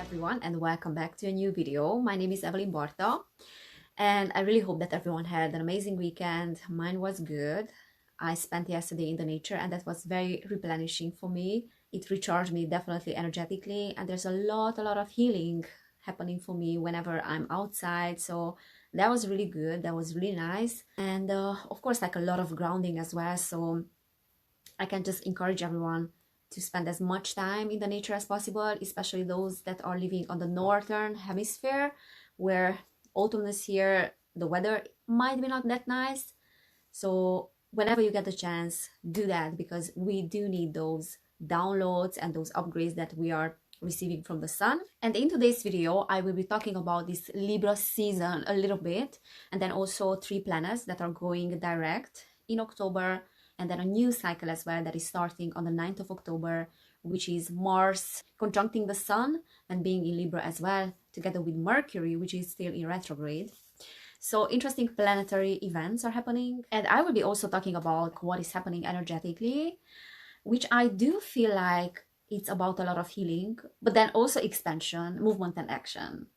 everyone, and welcome back to a new video. My name is Evelyn Borta, and I really hope that everyone had an amazing weekend. Mine was good. I spent yesterday in the nature, and that was very replenishing for me. It recharged me definitely energetically, and there's a lot of healing happening for me whenever I'm outside. So that was really good. That was really nice. And of course, like a lot of grounding as well. So I can just encourage everyone to spend as much time in the nature as possible, especially those that are living on the northern hemisphere, where autumn is here, the weather might be not that nice. So whenever you get the chance, do that, because we do need those downloads and those upgrades that we are receiving from the sun. And in today's video, I will be talking about this Libra season a little bit, and then also 3 planets that are going direct in October, and then a new cycle as well that is starting on the 9th of October, which is Mars conjuncting the Sun and being in Libra as well, together with Mercury, which is still in retrograde. So interesting planetary events are happening. And I will be also talking about what is happening energetically, which I do feel like it's about a lot of healing, but then also expansion, movement and action.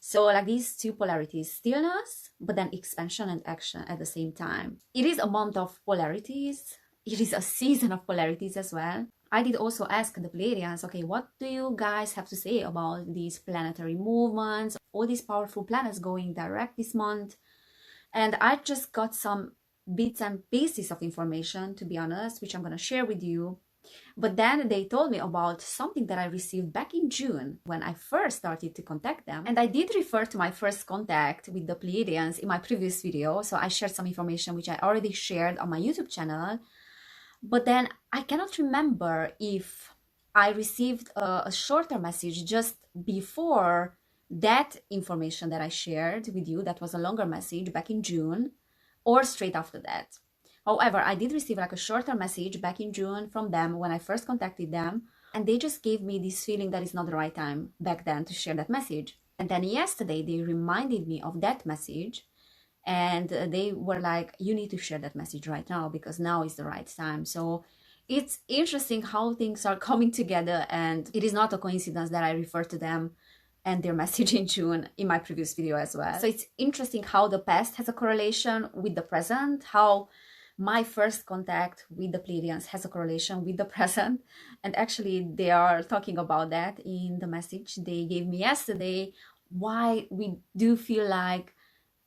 So like these two polarities, stillness, but then expansion and action at the same time. It is a month of polarities. It is a season of polarities as well. I did also ask the Pleiadians, okay, what do you guys have to say about these planetary movements, all these powerful planets going direct this month? And I just got some bits and pieces of information, to be honest, which I'm going to share with you. But then they told me about something that I received back in June when I first started to contact them. And I did refer to my first contact with the Pleiadians in my previous video. So I shared some information which I already shared on my YouTube channel. But then I cannot remember if I received a shorter message just before that information that I shared with you, that was a longer message back in June, or straight after that. However, I did receive like a shorter message back in June from them when I first contacted them, and they just gave me this feeling that it's not the right time back then to share that message. And then yesterday they reminded me of that message, and they were like, you need to share that message right now because now is the right time. So it's interesting how things are coming together, and it is not a coincidence that I refer to them and their message in June in my previous video as well. So it's interesting how the past has a correlation with the present, how my first contact with the Pleiadians has a correlation with the present. And actually they are talking about that in the message they gave me yesterday, why we do feel like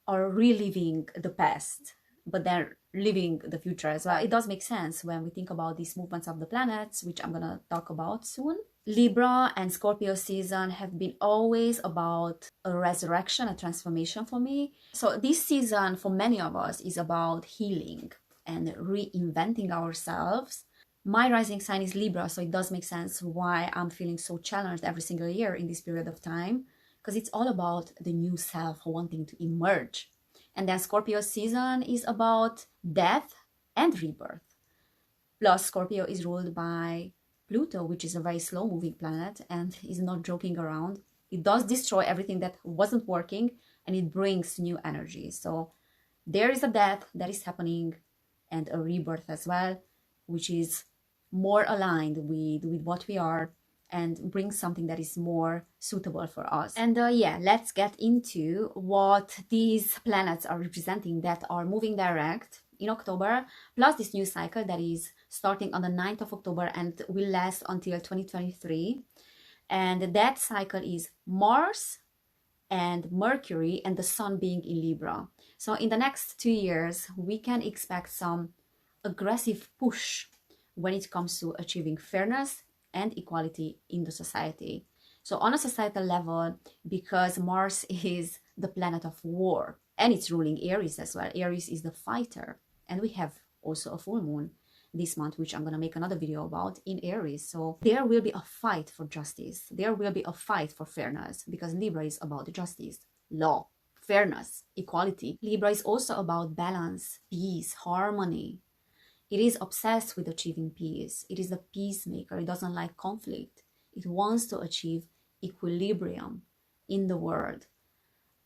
are reliving the past, but they're living the future as well. It does make sense when we think about these movements of the planets, which I'm gonna talk about soon. Libra and Scorpio season have been always about a resurrection, a transformation for me. So this season for many of us is about healing and reinventing ourselves. My rising sign is Libra, so it does make sense why I'm feeling so challenged every single year in this period of time, because it's all about the new self wanting to emerge. And then Scorpio season is about death and rebirth. Plus, Scorpio is ruled by Pluto, which is a very slow-moving planet and is not joking around. It does destroy everything that wasn't working, and it brings new energy. So there is a death that is happening and a rebirth as well, which is more aligned with what we are and brings something that is more suitable for us. And yeah, let's get into what these planets are representing that are moving direct in October, plus this new cycle that is starting on the 9th of October and will last until 2023. And that cycle is Mars and Mercury and the Sun being in Libra. So in the next 2 years, we can expect some aggressive push when it comes to achieving fairness and equality in the society. So on a societal level, because Mars is the planet of war and it's ruling Aries as well. Aries is the fighter, and we have also a full moon this month, which I'm going to make another video about in Aries. So there will be a fight for justice. There will be a fight for fairness, because Libra is about justice, law, fairness, equality. Libra is also about balance, peace, harmony. It is obsessed with achieving peace. It is a peacemaker. It doesn't like conflict. It wants to achieve equilibrium in the world.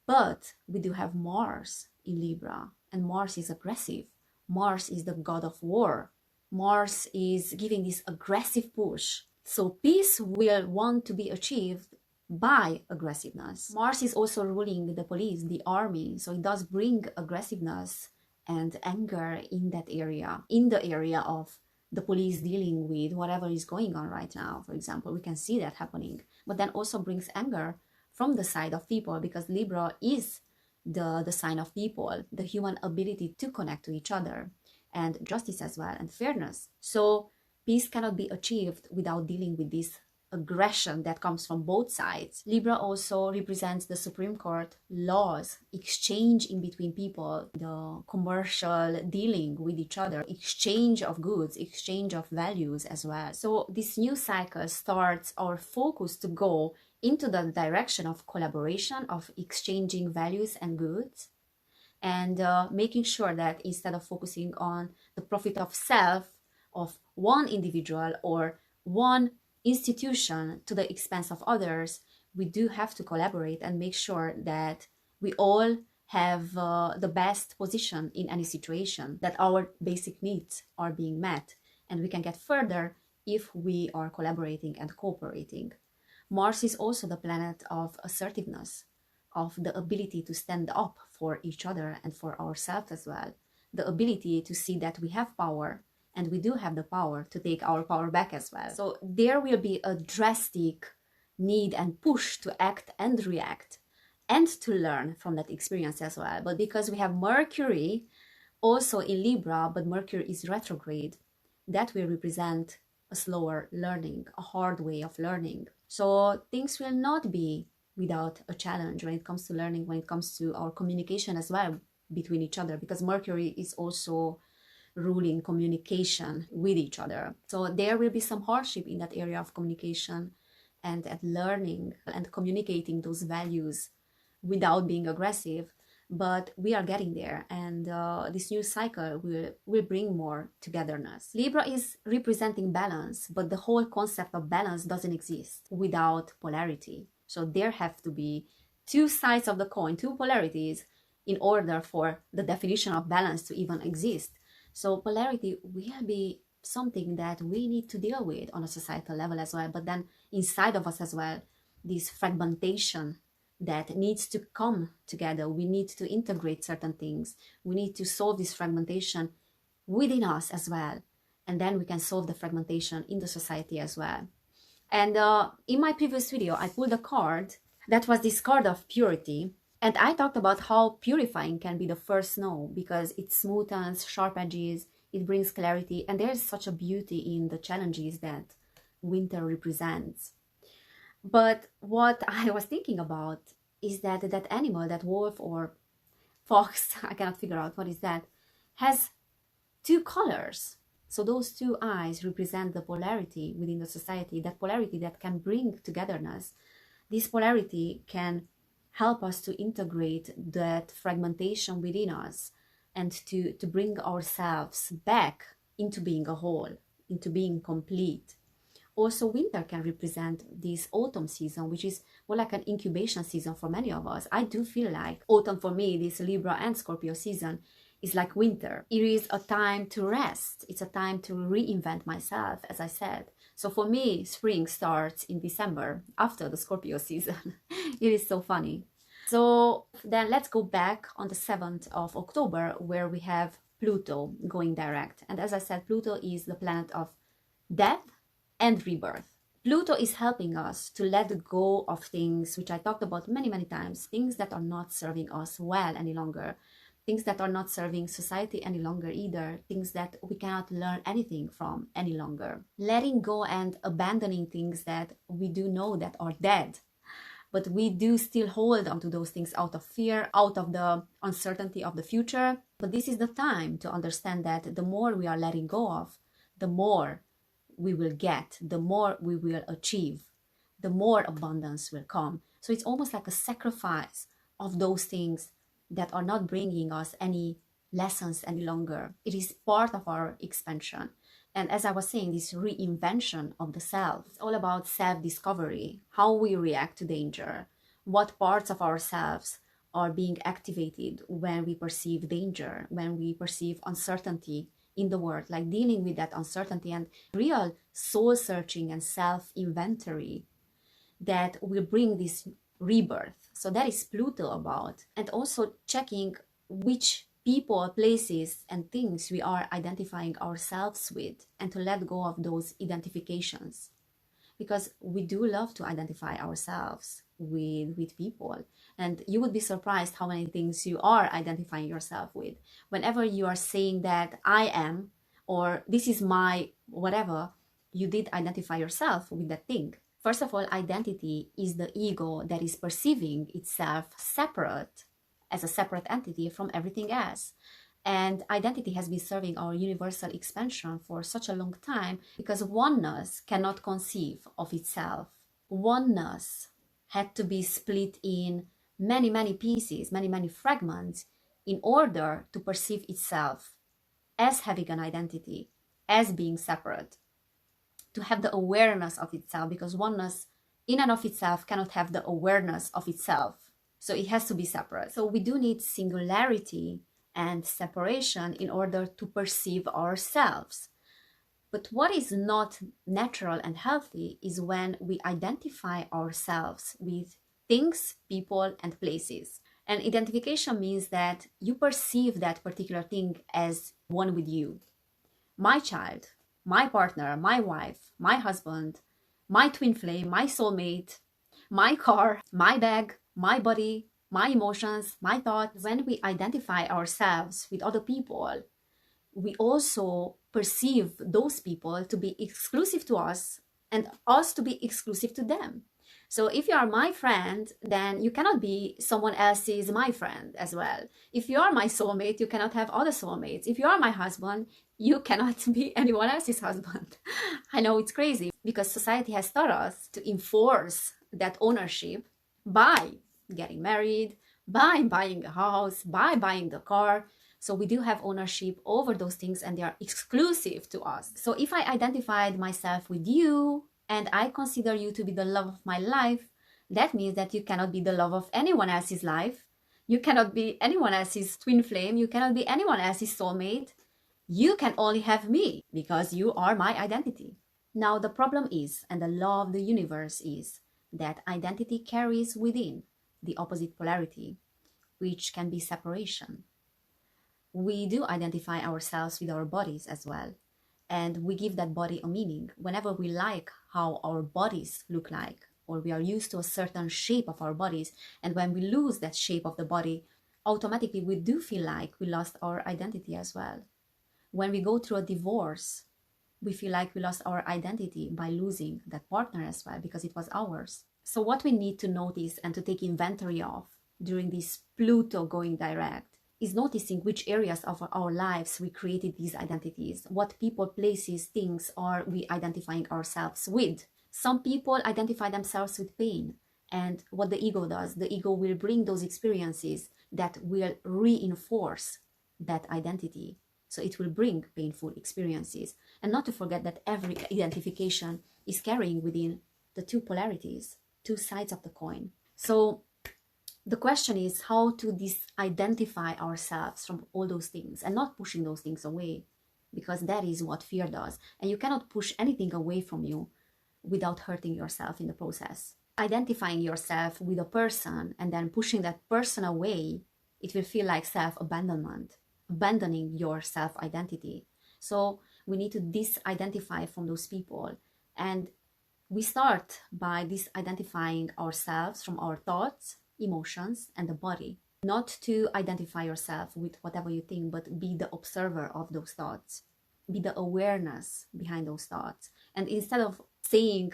But we do have Mars in Libra, and Mars is aggressive. Mars is the god of war. Mars is giving this aggressive push. So peace will want to be achieved by aggressiveness. Mars is also ruling the police, the army, so it does bring aggressiveness and anger in that area, in the area of the police dealing with whatever is going on right now. For example, we can see that happening, but then also brings anger from the side of people, because Libra is the sign of people, the human ability to connect to each other, and justice as well, and fairness. So peace cannot be achieved without dealing with this aggression that comes from both sides. Libra also represents the Supreme Court, laws, exchange in between people, the commercial dealing with each other, exchange of goods, exchange of values as well. So this new cycle starts our focus to go into the direction of collaboration, of exchanging values and goods, and making sure that instead of focusing on the profit of self, of one individual or one institution to the expense of others, we do have to collaborate and make sure that we all have the best position in any situation, that our basic needs are being met, and we can get further if we are collaborating and cooperating. Mars is also the planet of assertiveness, of the ability to stand up for each other and for ourselves as well, the ability to see that we have power, and we do have the power to take our power back as well. So there will be a drastic need and push to act and react and to learn from that experience as well. But because we have Mercury also in Libra, but Mercury is retrograde, that will represent a slower learning, a hard way of learning. So things will not be without a challenge when it comes to learning, when it comes to our communication as well between each other, because Mercury is also ruling communication with each other. So there will be some hardship in that area of communication and at learning and communicating those values without being aggressive, but we are getting there, and this new cycle will bring more togetherness. Libra is representing balance, but the whole concept of balance doesn't exist without polarity. So there have to be two sides of the coin, two polarities, in order for the definition of balance to even exist. So polarity will be something that we need to deal with on a societal level as well, but then inside of us as well, this fragmentation that needs to come together. We need to integrate certain things. We need to solve this fragmentation within us as well, and then we can solve the fragmentation in the society as well. And in my previous video, I pulled a card that was this card of purity. And I talked about how purifying can be the first snow, because it smoothens sharp edges, it brings clarity, and there's such a beauty in the challenges that winter represents. But what I was thinking about is that that animal, that wolf or fox, I cannot figure out what is that, has two colors. So those two eyes represent the polarity within the society, that polarity that can bring togetherness. This polarity can help us to integrate that fragmentation within us and to bring ourselves back into being a whole, into being complete. Also, winter can represent this autumn season, which is more like an incubation season for many of us. I do feel like autumn for me, this Libra and Scorpio season, is like winter. It is a time to rest. It's a time to reinvent myself, as I said. So for me, spring starts in December after the Scorpio season. It is so funny. So then let's go back on the 7th of October, where we have Pluto going direct. And as I said, Pluto is the planet of death and rebirth. Pluto is helping us to let go of things which I talked about many, many times, things that are not serving us well any longer, things that are not serving society any longer either, things that we cannot learn anything from any longer. Letting go and abandoning things that we do know that are dead, but we do still hold on to those things out of fear, out of the uncertainty of the future. But this is the time to understand that the more we are letting go of, the more we will get, the more we will achieve, the more abundance will come. So it's almost like a sacrifice of those things that are not bringing us any lessons any longer. It is part of our expansion. And as I was saying, this reinvention of the self, it's all about self-discovery, how we react to danger, what parts of ourselves are being activated when we perceive danger, when we perceive uncertainty in the world, like dealing with that uncertainty and real soul searching and self-inventory that will bring this rebirth. So that is Pluto about. And also checking which people, places, and things we are identifying ourselves with, and to let go of those identifications. Because we do love to identify ourselves with people. And you would be surprised how many things you are identifying yourself with. Whenever you are saying that I am, or this is my whatever, you did identify yourself with that thing. First of all, identity is the ego that is perceiving itself separate, as a separate entity from everything else. And identity has been serving our universal expansion for such a long time because oneness cannot conceive of itself. Oneness had to be split in many, many pieces, many, many fragments in order to perceive itself as having an identity, as being separate, to have the awareness of itself, because oneness in and of itself cannot have the awareness of itself. So it has to be separate. So we do need singularity and separation in order to perceive ourselves. But what is not natural and healthy is when we identify ourselves with things, people, and places. And identification means that you perceive that particular thing as one with you. My child, my partner, my wife, my husband, my twin flame, my soulmate, my car, my bag, my body, my emotions, my thoughts. When we identify ourselves with other people, we also perceive those people to be exclusive to us and us to be exclusive to them. So if you are my friend, then you cannot be someone else's my friend as well. If you are my soulmate, you cannot have other soulmates. If you are my husband, you cannot be anyone else's husband. I know it's crazy because society has taught us to enforce that ownership by getting married, by buying a house, by buying the car. So we do have ownership over those things and they are exclusive to us. So if I identified myself with you and I consider you to be the love of my life, that means that you cannot be the love of anyone else's life. You cannot be anyone else's twin flame. You cannot be anyone else's soulmate. You can only have me because you are my identity. Now the problem is, and the law of the universe is, that identity carries within the opposite polarity, which can be separation. We do identify ourselves with our bodies as well, and we give that body a meaning. Whenever we like how our bodies look like, or we are used to a certain shape of our bodies, and when we lose that shape of the body, automatically we do feel like we lost our identity as well. When we go through a divorce, we feel like we lost our identity by losing that partner as well, because it was ours. So what we need to notice and to take inventory of during this Pluto going direct is noticing which areas of our lives we created these identities. What people, places, things are we identifying ourselves with. Some people identify themselves with pain. And what the ego does, the ego will bring those experiences that will reinforce that identity. So it will bring painful experiences. And not to forget that every identification is carrying within the two polarities, two sides of the coin. So the question is how to disidentify ourselves from all those things and not pushing those things away, because that is what fear does. And you cannot push anything away from you without hurting yourself in the process. Identifying yourself with a person and then pushing that person away, it will feel like self-abandonment, abandoning your self-identity. So we need to disidentify from those people. And we start by disidentifying ourselves from our thoughts, emotions, and the body. Not to identify yourself with whatever you think, but be the observer of those thoughts. Be the awareness behind those thoughts. And instead of saying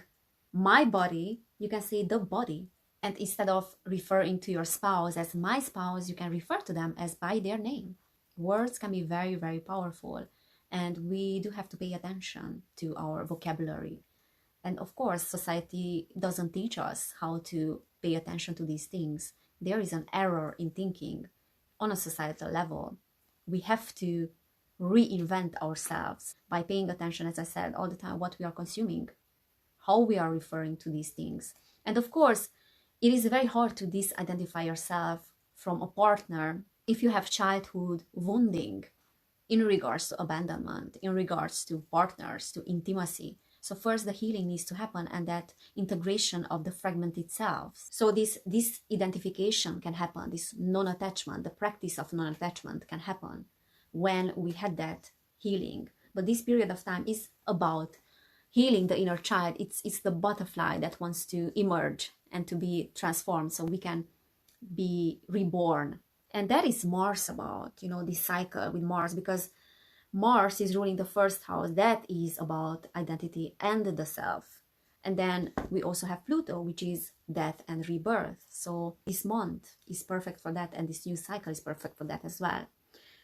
my body, you can say the body. And instead of referring to your spouse as my spouse, you can refer to them as by their name. Words can be very, very powerful. And we do have to pay attention to our vocabulary. And of course, society doesn't teach us how to pay attention to these things. There is an error in thinking on a societal level. We have to reinvent ourselves by paying attention, as I said, all the time, what we are consuming, how we are referring to these things. And of course, it is very hard to disidentify yourself from a partner if you have childhood wounding in regards to abandonment, in regards to partners, to intimacy. So first the healing needs to happen, and that integration of the fragment itself. So this identification can happen, this non-attachment, the practice of non-attachment can happen when we had that healing. But this period of time is about healing the inner child. It's the butterfly that wants to emerge and to be transformed so we can be reborn. And that is Mars about, you know, this cycle with Mars, because Mars is ruling the first house. That is about identity and the self. And then we also have Pluto, which is death and rebirth. So this month is perfect for that, and this new cycle is perfect for that as well.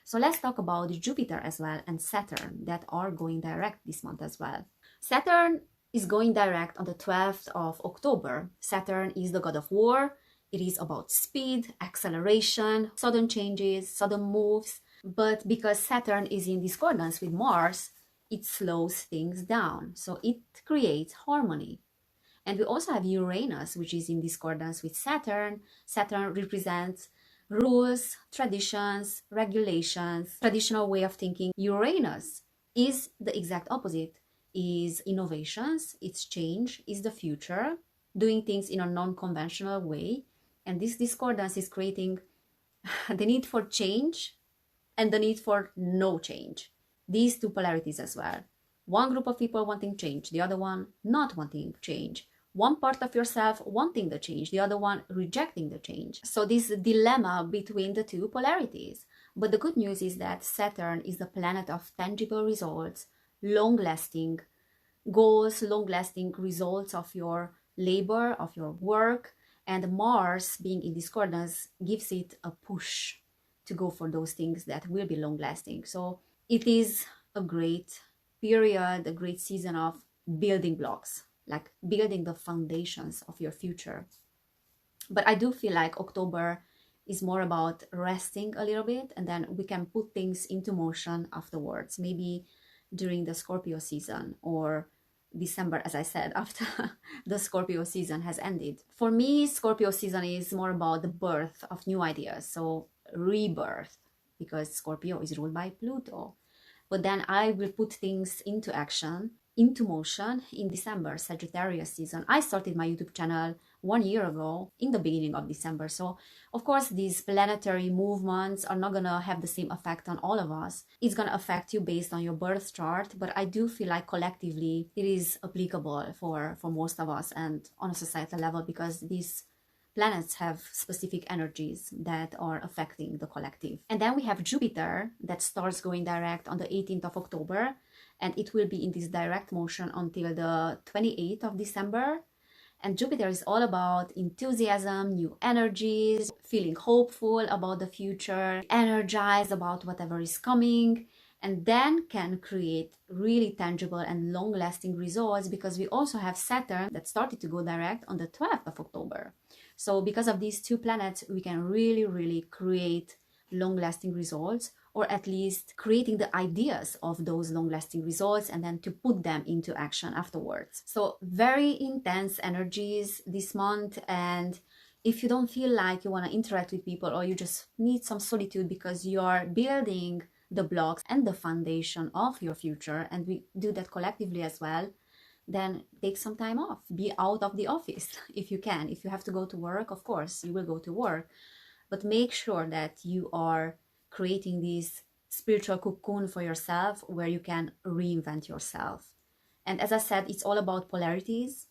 So let's talk about Jupiter as well and Saturn that are going direct this month as well. Saturn is going direct on the 12th of October. Saturn is the god of war. It is about speed, acceleration, sudden changes, sudden moves. But because Saturn is in discordance with Mars, it slows things down. So it creates harmony. And we also have Uranus, which is in discordance with Saturn. Saturn represents rules, traditions, regulations, traditional way of thinking. Uranus is the exact opposite, is innovations, it's change, is the future, doing things in a non-conventional way. And this discordance is creating the need for change and the need for no change. These two polarities as well. One group of people wanting change, the other one not wanting change. One part of yourself wanting the change, the other one rejecting the change. So this dilemma between the two polarities. But the good news is that Saturn is the planet of tangible results, long-lasting goals, long-lasting results of your labor, of your work. And Mars being in discordance gives it a push to go for those things that will be long-lasting. So it is a great period, a great season of building blocks, like building the foundations of your future. But I do feel like October is more about resting a little bit, and then we can put things into motion afterwards, maybe during the Scorpio season or December, as I said, after the Scorpio season has ended. For me, Scorpio season is more about the birth of new ideas, so rebirth, because Scorpio is ruled by Pluto. But then I will put things into action, into motion in December, Sagittarius season. I started my YouTube channel 1 year ago in the beginning of December. So of course, these planetary movements are not going to have the same effect on all of us. It's going to affect you based on your birth chart. But I do feel like collectively it is applicable for most of us and on a societal level, because these planets have specific energies that are affecting the collective. And then we have Jupiter that starts going direct on the 18th of October, and it will be in this direct motion until the 28th of December. And Jupiter is all about enthusiasm, new energies, feeling hopeful about the future, energized about whatever is coming, and then can create really tangible and long-lasting results, because we also have Saturn that started to go direct on the 12th of October. So because of these two planets, we can really create long-lasting results, or at least creating the ideas of those long-lasting results and then to put them into action afterwards. So very intense energies this month. And if you don't feel like you want to interact with people, or you just need some solitude because you are building the blocks and the foundation of your future, and we do that collectively as well, then take some time off. Be out of the office if you can. If you have to go to work, of course, you will go to work. But make sure that you are creating this spiritual cocoon for yourself where you can reinvent yourself. And as I said, it's all about polarities.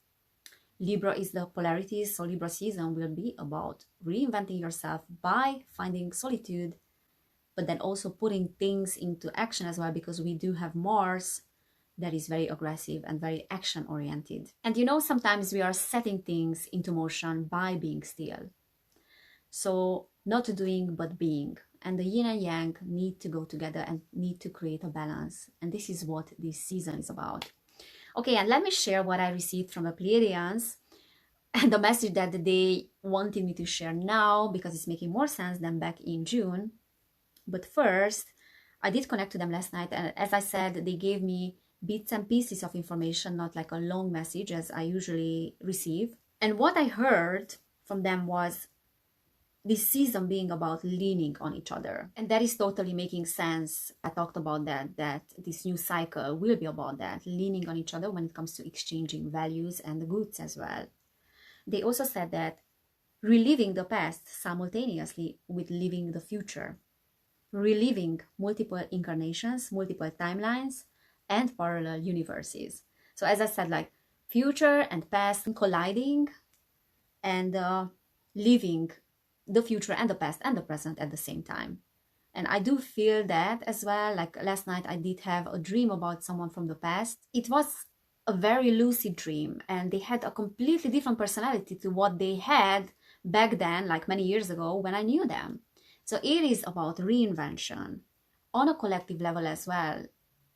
Libra is the polarities, so Libra season will be about reinventing yourself by finding solitude, but then also putting things into action as well, because we do have Mars that is very aggressive and very action-oriented. And you know, sometimes we are setting things into motion by being still. So not doing, but being. And the yin and yang need to go together and need to create a balance. And this is what this season is about. Okay, and let me share what I received from the Pleiadians and the message that they wanted me to share now, because it's making more sense than back in June. But first, I did connect to them last night, and as I said, they gave me bits and pieces of information, not like a long message as I usually receive. And what I heard from them was this season being about leaning on each other. And that is totally making sense. I talked about that this new cycle will be about that, leaning on each other when it comes to exchanging values and goods as well. They also said that reliving the past simultaneously with living the future, reliving multiple incarnations, multiple timelines, and parallel universes. So as I said, like future and past colliding, and living the future and the past and the present at the same time. And I do feel that as well. Like last night I did have a dream about someone from the past. It was a very lucid dream, and they had a completely different personality to what they had back then, like many years ago when I knew them. So it is about reinvention on a collective level as well.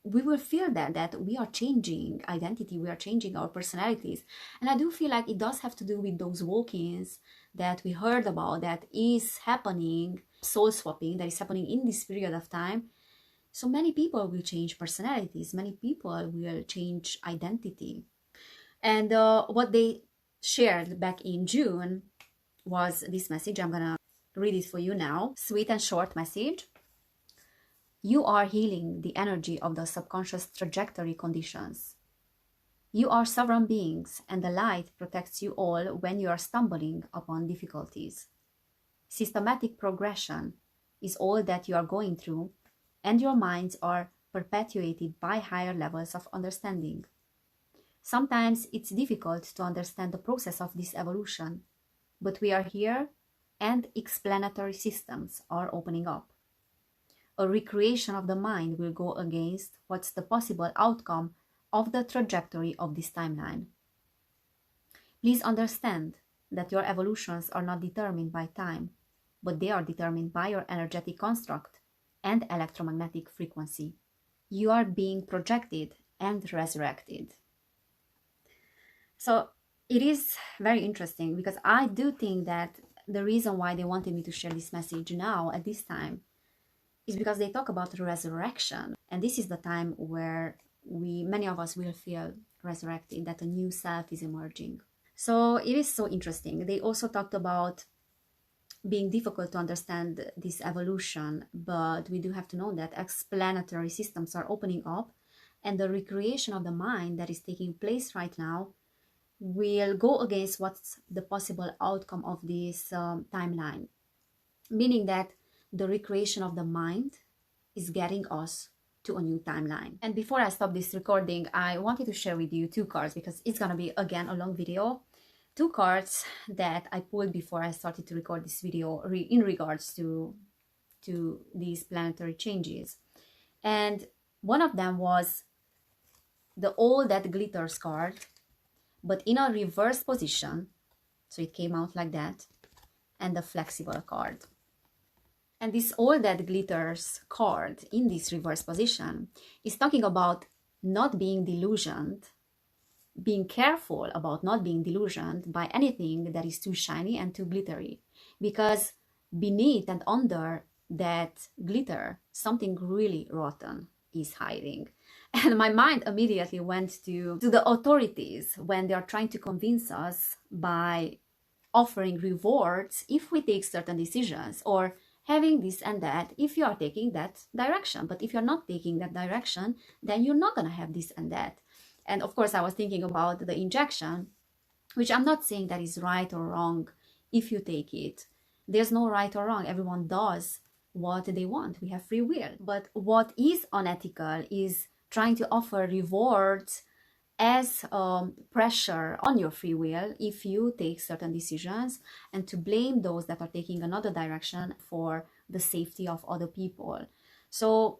We will feel that we are changing identity, we are changing our personalities. And I do feel like it does have to do with those walk-ins that we heard about, that is happening, soul swapping that is happening in this period of time. So many people will change personalities, many people will change identity. And what they shared back in June was this message. I'm gonna read it for you now. Sweet and short message. You are healing the energy of the subconscious trajectory conditions. You are sovereign beings, and the light protects you all when you are stumbling upon difficulties. Systematic progression is all that you are going through, and your minds are perpetuated by higher levels of understanding. Sometimes it's difficult to understand the process of this evolution, but we are here, and explanatory systems are opening up. A recreation of the mind will go against what's the possible outcome of the trajectory of this timeline. Please understand that your evolutions are not determined by time, but they are determined by your energetic construct and electromagnetic frequency. You are being projected and resurrected. So it is very interesting, because I do think that the reason why they wanted me to share this message now at this time is because they talk about resurrection, and this is the time where many of us will feel resurrected, that a new self is emerging. So it is so interesting. They also talked about being difficult to understand this evolution, but we do have to know that explanatory systems are opening up, and the recreation of the mind that is taking place right now will go against what's the possible outcome of this timeline, meaning that the recreation of the mind is getting us to a new timeline. And before I stop this recording, I wanted to share with you two cards, because it's gonna be again a long video. Two cards that I pulled before I started to record this video in regards to these planetary changes. And one of them was the All That Glitters card, but in a reverse position. So it came out like that. And the Flexible card. And this All That Glitters card in this reverse position is talking about not being delusioned, being careful about not being delusioned by anything that is too shiny and too glittery. Because beneath and under that glitter, something really rotten is hiding. And my mind immediately went to the authorities when they are trying to convince us by offering rewards if we take certain decisions, or having this and that if you are taking that direction. But if you're not taking that direction, then you're not going to have this and that. And of course, I was thinking about the injection, which I'm not saying that is right or wrong if you take it. There's no right or wrong. Everyone does what they want. We have free will. But what is unethical is trying to offer rewards as pressure on your free will if you take certain decisions, and to blame those that are taking another direction for the safety of other people. So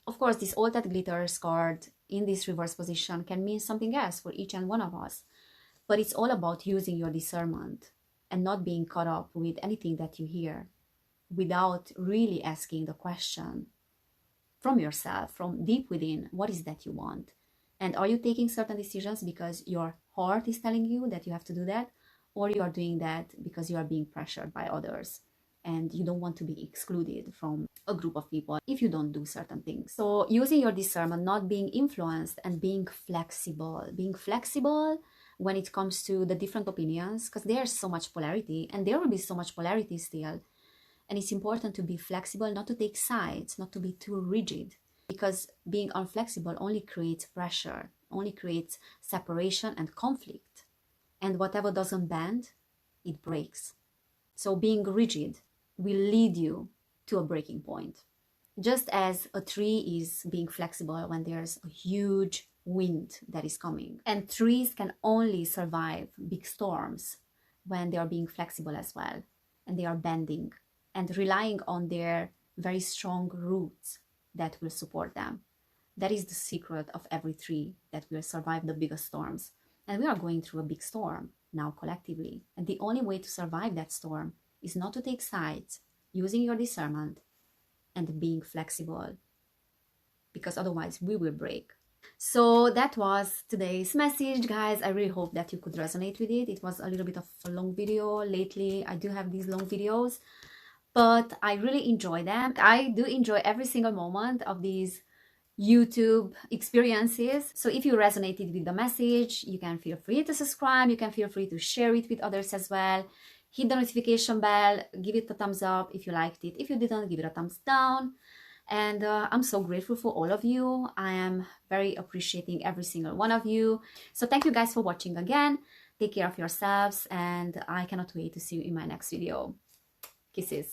of course, this All That Glitters card in this reverse position can mean something else for each and one of us, but it's all about using your discernment and not being caught up with anything that you hear without really asking the question from yourself, from deep within, what is that you want? And are you taking certain decisions because your heart is telling you that you have to do that, or you are doing that because you are being pressured by others and you don't want to be excluded from a group of people if you don't do certain things? So using your discernment, not being influenced, and being flexible when it comes to the different opinions, because there's so much polarity, and there will be so much polarity still And it's important to be flexible, not to take sides, not to be too rigid, because being unflexible only creates pressure, only creates separation and conflict. And whatever doesn't bend, it breaks. So being rigid will lead you to a breaking point. Just as a tree is being flexible when there's a huge wind that is coming. And trees can only survive big storms when they are being flexible as well. And they are bending and relying on their very strong roots that will support them. That is the secret of every tree, that will survive the biggest storms. And we are going through a big storm now collectively. And the only way to survive that storm is not to take sides, using your discernment and being flexible, because otherwise we will break. So that was today's message, guys. I really hope that you could resonate with it. It was a little bit of a long video. Lately I do have these long videos, but I really enjoy them. I do enjoy every single moment of these YouTube experiences. So if you resonated with the message, you can feel free to subscribe. You can feel free to share it with others as well. Hit the notification bell, give it a thumbs up if you liked it. If you didn't, give it a thumbs down. And I'm so grateful for all of you. I am very appreciating every single one of you. So thank you guys for watching again. Take care of yourselves, and I cannot wait to see you in my next video. Kisses.